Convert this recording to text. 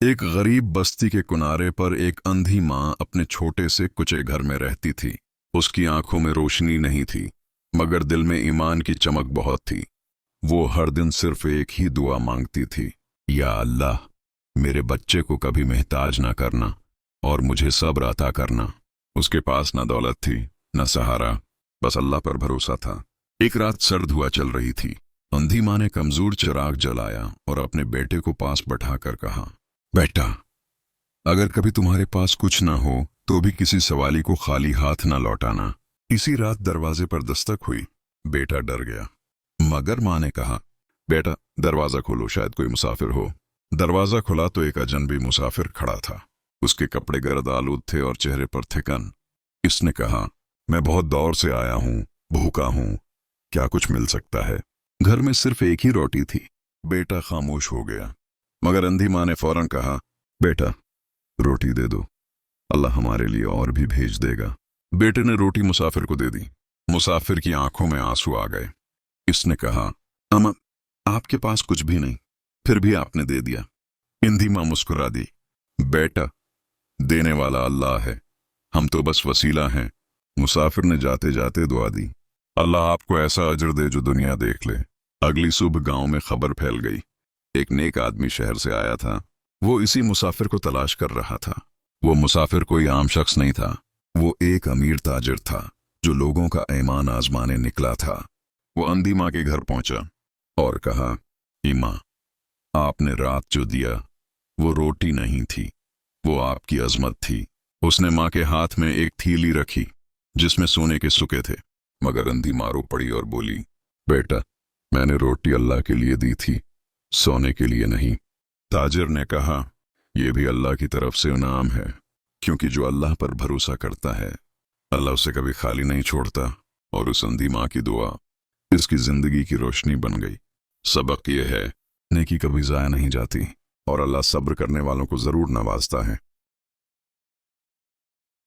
एक गरीब बस्ती के किनारे पर एक अंधी माँ अपने छोटे से कुचे घर में रहती थी। उसकी आंखों में रोशनी नहीं थी, मगर दिल में ईमान की चमक बहुत थी। वो हर दिन सिर्फ एक ही दुआ मांगती थी, या अल्लाह, मेरे बच्चे को कभी मोहताज ना करना और मुझे सब्र अता करना। उसके पास न दौलत थी, न सहारा, बस अल्लाह पर भरोसा था। एक रात सर्द हुआ चल रही थी। अंधी माँ ने कमजोर चिराग जलाया और अपने बेटे को पास बैठाकर कहा, बेटा, अगर कभी तुम्हारे पास कुछ ना हो तो भी किसी सवाली को खाली हाथ ना लौटाना। इसी रात दरवाजे पर दस्तक हुई। बेटा डर गया, मगर माँ ने कहा, बेटा दरवाजा खोलो, शायद कोई मुसाफिर हो। दरवाजा खुला तो एक अजनबी मुसाफिर खड़ा था। उसके कपड़े गर्द आलूद थे और चेहरे पर थिकन। इसने कहा, मैं बहुत दौर से आया हूँ, भूखा हूँ, क्या कुछ मिल सकता है? घर में सिर्फ एक ही रोटी थी। बेटा खामोश हो गया, मगर अंधी माँ ने फौरन कहा, बेटा रोटी दे दो, अल्लाह हमारे लिए और भी भेज देगा। बेटे ने रोटी मुसाफिर को दे दी। मुसाफिर की आंखों में आंसू आ गए। इसने कहा, अम्मा, आपके पास कुछ भी नहीं, फिर भी आपने दे दिया। अंधी माँ मुस्कुरा दी, बेटा देने वाला अल्लाह है, हम तो बस वसीला हैं। मुसाफिर ने जाते जाते दुआ दी, अल्लाह आपको ऐसा अजर दे जो दुनिया देख ले। अगली सुबह गांव में खबर फैल गई। एक नेक आदमी शहर से आया था। वो इसी मुसाफिर को तलाश कर रहा था। वो मुसाफिर कोई आम शख्स नहीं था, वो एक अमीर ताजिर था जो लोगों का ईमान आजमाने निकला था। वो अंधी माँ के घर पहुंचा और कहा, माँ, आपने रात जो दिया वो रोटी नहीं थी, वो आपकी अजमत थी। उसने माँ के हाथ में एक थैली रखी जिसमें सोने के सिक्के थे, मगर अंधी माँ रो पड़ी और बोली, बेटा मैंने रोटी अल्लाह के लिए दी थी, सोने के लिए नहीं। ताजिर ने कहा, यह भी अल्लाह की तरफ से इनाम है, क्योंकि जो अल्लाह पर भरोसा करता है अल्लाह उसे कभी खाली नहीं छोड़ता। और उस अंधी माँ की दुआ इसकी जिंदगी की रोशनी बन गई। सबक यह है, नेकी कभी जाया नहीं जाती और अल्लाह सब्र करने वालों को जरूर नवाजता है।